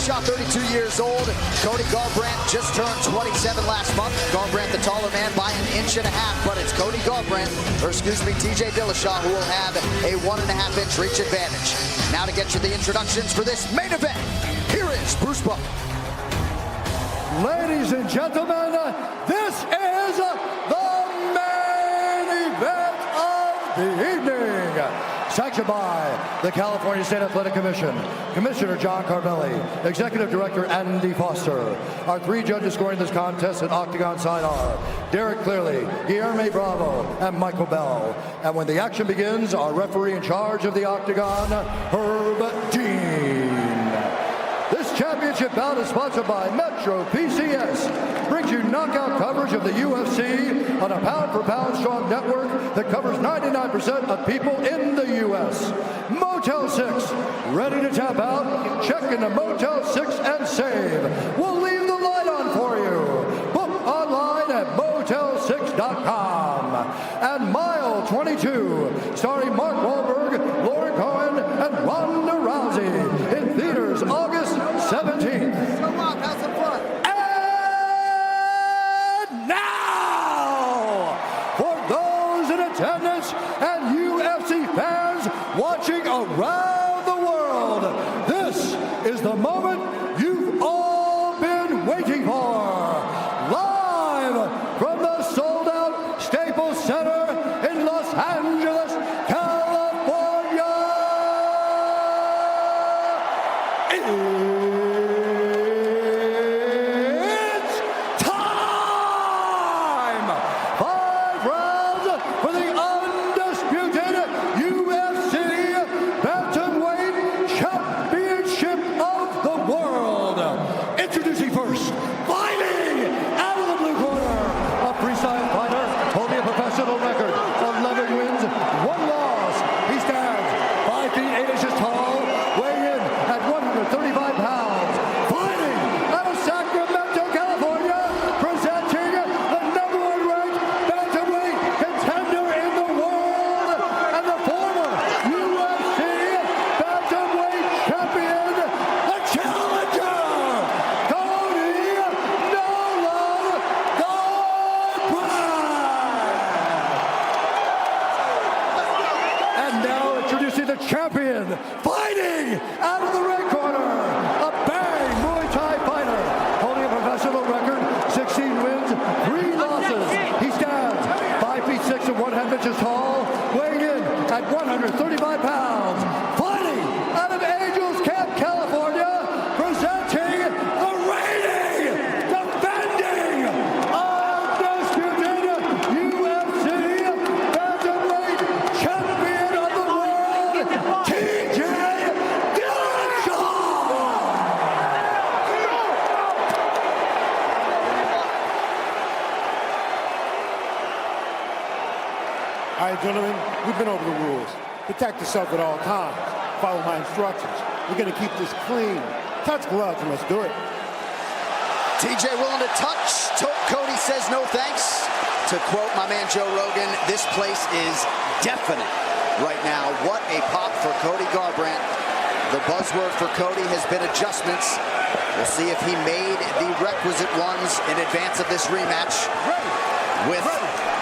Dillashaw, 32 years old. Cody Garbrandt just turned 27 last month. Garbrandt, the taller man, by an inch and a half, but it's Cody Garbrandt, or excuse me, TJ Dillashaw, who will have a 1.5-inch reach advantage. Now to get you the introductions for this main event, here is Bruce Buck. Ladies and gentlemen, this is the main event of the evening. Sanctioned by the California State Athletic Commission, Commissioner John Carvelli, Executive Director Andy Foster. Our 3 judges scoring this contest at Octagon side are Derek Clearly, Guilherme Bravo, and Michael Bell. And when the action begins, our referee in charge of the Octagon, Herb Dean. This championship bout is sponsored by Metro PCS. Brings you knockout coverage of the UFC on a pound-for-pound strong network that covers 99% of people in the U.S. Motel 6, ready to tap out? Check into Motel 6 and save. We'll leave the light on for you. Book online at motel6.com. And Mile 22, starring Mark Wahlberg, Lauren Cohen, and Ronda Rousey, in theaters August 17th. Come on, have some fun. And now, for those in attendance and UFC fans watching around the world, this is the moment you've all been waiting for. Live from the sold-out Staples Center in Los Angeles, California. It's time! 5 rounds for the undisputed UFC Bantamweight Championship of the world. Introducing first, fighting out of the blue corner, a freestyle fighter holding a professional record of 11 wins, 1 loss. He stands 5 feet 8 inches tall, weighing in at 135 pounds. Fighting out of Sacramento, California, presenting the #1 ranked bantamweight contender in the world and the former UFC bantamweight champion, the challenger, Cody Garbrandt. And now introducing the champion, fighting out of the red corner, a Bang Muay Thai fighter, holding a professional record, 16 wins, 3 losses. He stands 5 feet 6 and 1/2 inches tall, weighing in at 135 pounds. Fighting out of Angels Camp, California, presenting the reigning, defending, undisputed UFC bantamweight champion of the world, TJ Dillashaw. All right, gentlemen, we've been over the rules. Protect yourself at all times. Follow my instructions. We're going to keep this clean. Touch gloves and let's do it. TJ willing to touch. Cody says no thanks. To quote my man Joe Rogan, this place is deafening right now. What a pop for Cody Garbrandt. The buzzword for Cody has been adjustments. We'll see if he made the requisite ones in advance of this rematch with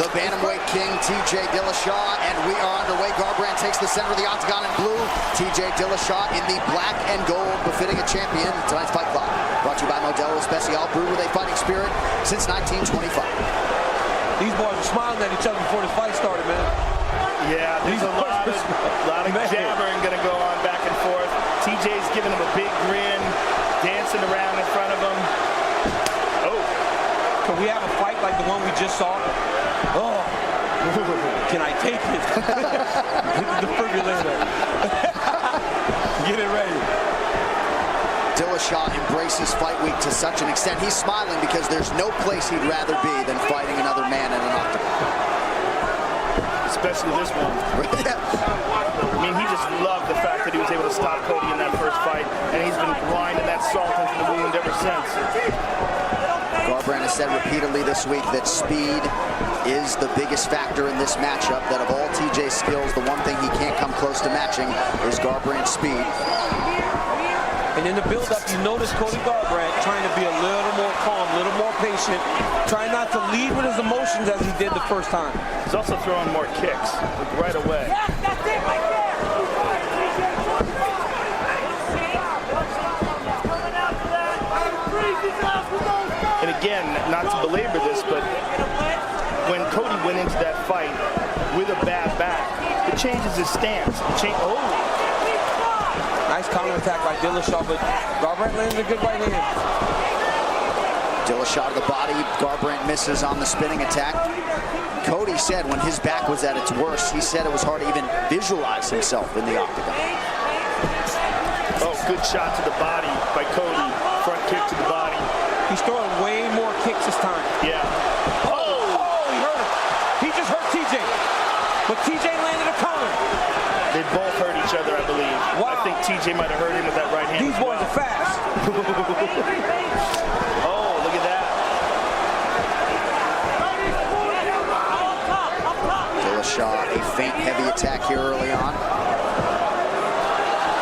the Bantamweight King, TJ Dillashaw, and we are underway. Garbrandt takes the center of the octagon in blue. TJ Dillashaw in the black and gold, befitting a champion. Tonight's Fight Club, brought to you by Modelo Especial, brewed with a fighting spirit since 1925. These boys are smiling at each other before the fight started, man. Yeah, there's a lot of jabbering going to go on back and forth. TJ's giving him a big grin, dancing around in front of him. Oh. Can we have a fight like the one we just saw? Oh, can I take it? Hit the defibrillator. Get it ready. Dillashaw embraces fight week to such an extent. He's smiling because there's no place he'd rather be than fighting another man in an octagon. Especially this one. I mean, he just loved the fact that he was able to stop Cody in that first fight, and he's been grinding that salt into the wound ever since. Garbrandt has said repeatedly this week that speed is the biggest factor in this matchup, that of all TJ's skills, the one thing he can't come close to matching is Garbrandt's speed. And And in the build-up, you notice Cody Garbrandt trying to be a little more calm, a little more patient, trying not to lead with his emotions as he did the first time. He's also throwing more kicks right away. That's it right there. And again, not to belabor this, but when Cody went into that fight with a bad back, it changes his stance. Nice counterattack by Dillashaw, but Garbrandt landed a good right hand. Dillashaw to the body. Garbrandt misses on the spinning attack. Cody said when his back was at its worst, he said it was hard to even visualize himself in the octagon. Oh, good shot to the body by Cody. Front kick to the body. He's throwing way more kicks this time. Yeah. Oh, he hurt him. He just hurt TJ. But TJ landed a counter. They both hurt each other, I believe. Wow. I think TJ might have hurt him with that right hand. These boys are fast. Oh, look at that. Dillashaw, a feint heavy attack here early on.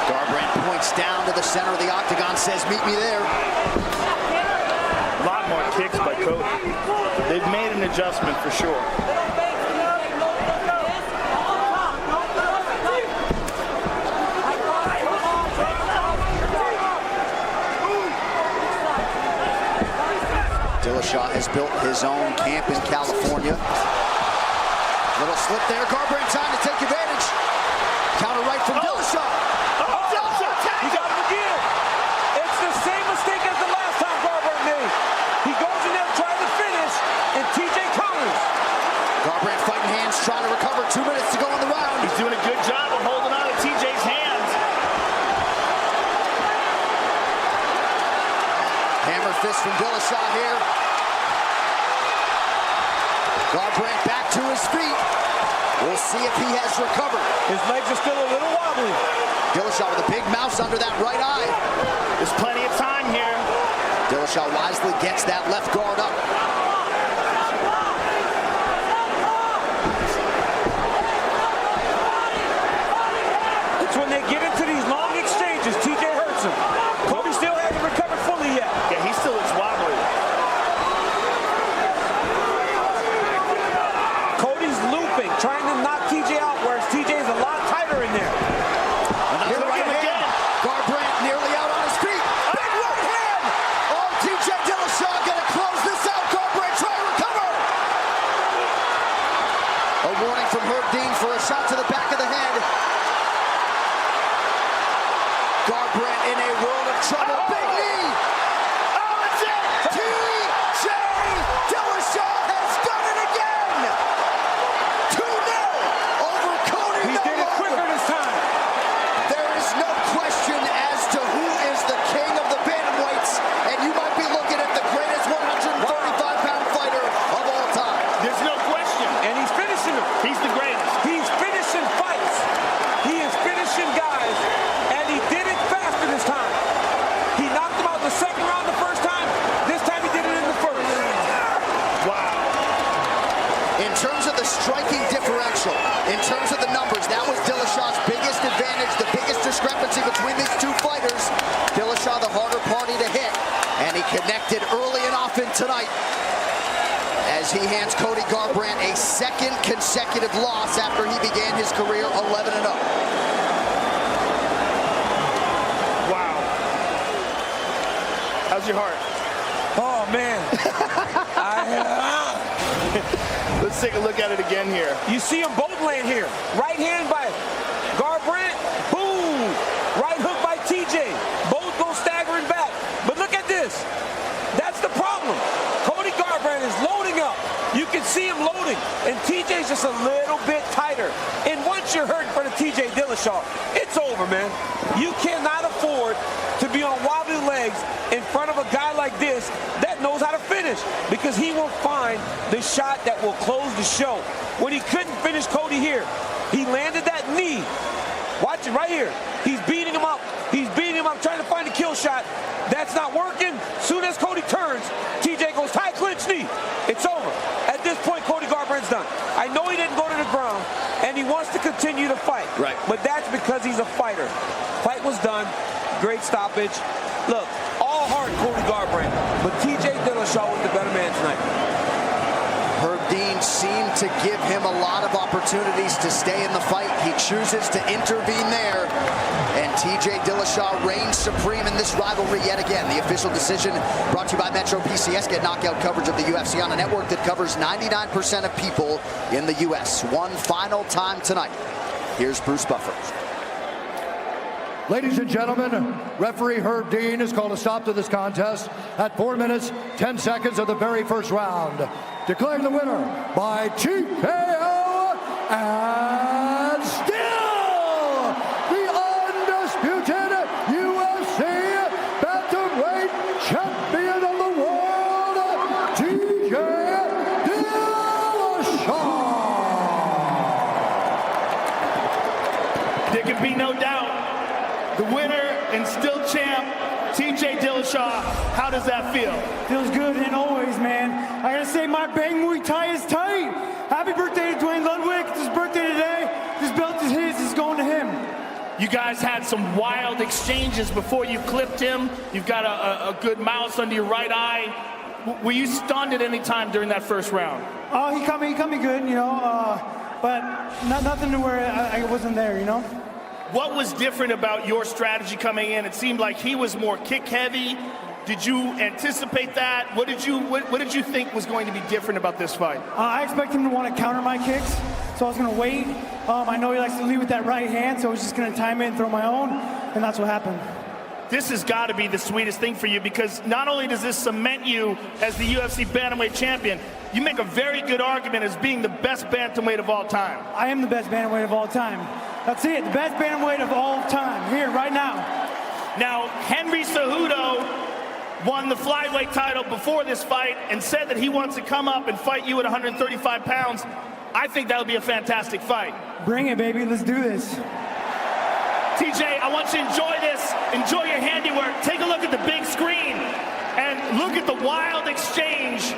Garbrandt points down to the center of the octagon, says, meet me there. A lot more kicks by Cody. They've made an adjustment for sure. Dillashaw has built his own camp in California. Little slip there. Garbrandt trying to take advantage. Counter right from Dillashaw. He got him again. It's the same mistake as the last time Garbrandt made. He goes in there trying to finish, and TJ counters. Garbrandt fighting hands, trying to recover. 2 minutes to go in the round. He's doing a good job of holding on to TJ's hands. Hammer fist from Dillashaw here. Garbrandt back to his feet. We'll see if he has recovered. His legs are still a little wobbly. Dillashaw with a big mouse under that right eye. There's plenty of time here. Dillashaw wisely gets that left guard up. It's when they get into these long exchanges, TJ hurts him. Cody still hasn't recovered fully yet. Yeah, he still looks wobbly. Cody's looping, trying to knock TJ out, whereas TJ is a lot tighter in there. Another right hand. Garbrandt nearly out on his feet. Big right hand. Oh, TJ Dillashaw gonna close this out. Garbrandt trying to recover. A warning from Herb Dean for a shot to the back of the head. Garbrandt in a world of trouble. Big knee. Oh, that's it. TJ Dillashaw has done it again. 2-0 over Cody. He did it quicker this time. There is no question as to who is the king of the bantamweights, and you might be looking at the greatest 135-pound fighter of all time. There's no question. And he's finishing them. He's the greatest. He's finishing fights. He is finishing guys, and he did it faster this time. He knocked him out in the second round the first time. This time he did it in the first. Wow. In terms of the striking differential, in terms of the numbers, that was Dillashaw's biggest advantage, the biggest discrepancy between these two fighters. Dillashaw the harder party to hit, and he connected early and often tonight as he hands Cody Garbrandt a second consecutive loss after he began his career 11-0. Wow. How's your heart? Oh, man. Let's take a look at it again here. You see them both land here. Right hand by Garbrandt. Boom. Right hook by TJ. Both go staggering back. But look at this. That's the problem. Cody Garbrandt is loading up. You can see him loading. And TJ's just a little bit tighter. And once you're hurt for the TJ Dillashaw, it's over, man. You cannot afford to be on wobbly legs in front of a guy like this that knows how to finish, because he will find the shot that will close the show. When he couldn't finish Cody here, he landed that knee. Watch it right here. He's beating him up. He's beating him up, trying to find a kill shot. That's not working. Soon as Cody turns, TJ goes high clinch knee. It's over. At this point, Cody Garbrandt's done. I know he didn't go to the ground, and he wants to continue to fight. Right. But that's because he's a fighter. Fight was done. Great stoppage. Look, all heart Cody Garbrandt, but TJ Dillashaw was the better man tonight. Herb Dean seemed to give him a lot of opportunities to stay in the fight. He chooses to intervene there. And TJ Dillashaw reigns supreme in this rivalry yet again. The official decision brought to you by Metro PCS. Get knockout coverage of the UFC on a network that covers 99% of people in the U.S. One final time tonight. Here's Bruce Buffer. Ladies and gentlemen, referee Herb Dean has called a stop to this contest at 4 minutes, 10 seconds of the very first round. Declaring the winner by TKO and still the undisputed UFC bantamweight champion of the world, TJ Dillashaw. There can be no doubt. The winner and still champ, TJ Dillashaw. How does that feel? Feels good, and always, man. I gotta say, my Bang Muay Thai is tight. Happy birthday to Dwayne Ludwig. It's his birthday today. This belt is his. It's going to him. You guys had some wild exchanges before you clipped him. You've got a good mouse under your right eye. Were you stunned at any time during that first round? He caught me good, you know, but nothing to where I wasn't there, you know. What was different about your strategy coming in? It seemed like he was more kick heavy. Did you anticipate that? What did you think was going to be different about this fight? I expect him to want to counter my kicks, so I was going to wait. I know he likes to lead with that right hand, so I was just going to time it and throw my own, and that's what happened. This has got to be the sweetest thing for you, because not only does this cement you as the UFC bantamweight champion, you make a very good argument as being the best bantamweight of all time. I am the best bantamweight of all time. That's it, the best bantamweight of all time, here, right now. Now, Henry Cejudo won the flyweight title before this fight and said that he wants to come up and fight you at 135 pounds. I think that would be a fantastic fight. Bring it, baby, let's do this. TJ, I want you to enjoy this. Enjoy your handiwork. Take a look at the big screen and look at the wild exchange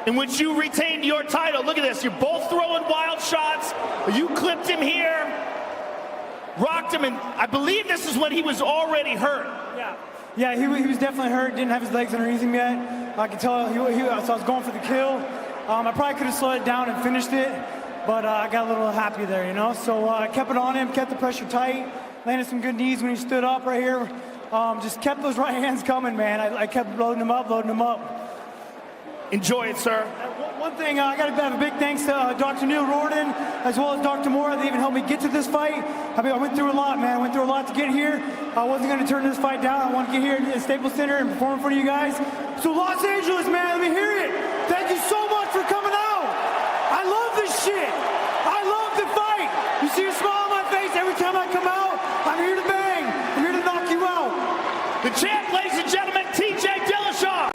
in which you retained your title. Look at this. You're both throwing wild shots. You clipped him here, rocked him, and I believe this is when he was already hurt. Yeah, he was definitely hurt. Didn't have his legs underneath him yet. I could tell so I was going for the kill. I probably could have slowed it down and finished it, but I got a little happy there, you know. So I kept it on him, kept the pressure tight, landed some good knees when he stood up right here. Just kept those right hands coming, man. I kept loading him up. Enjoy it, sir. One thing, I got to have a big thanks to Dr. Neil Rorden, as well as Dr. Moore. They even helped me get to this fight. I mean, I went through a lot, man. I went through a lot to get here. I wasn't going to turn this fight down. I wanted to get here at the Staples Center and perform for you guys. So Los Angeles, man, let me hear it. Thank you so much for coming out. I love this shit. I love the fight. You see a smile on my face every time I come out. I'm here to bang. I'm here to knock you out. The champ, ladies and gentlemen, TJ Dillashaw.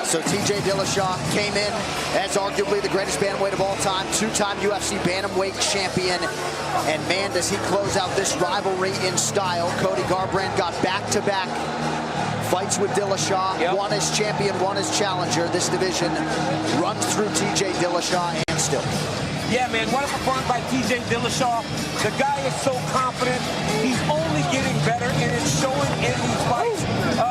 So TJ Dillashaw came in as arguably the greatest bantamweight of all time, two-time UFC bantamweight champion. And man, does he close out this rivalry in style. Cody Garbrandt got back-to-back fights with Dillashaw. Yep. One as champion, one as challenger. This division runs through TJ Dillashaw and still. Yeah, man, what a performance by TJ Dillashaw. The guy is so confident. He's only getting better, and it's showing in these fights.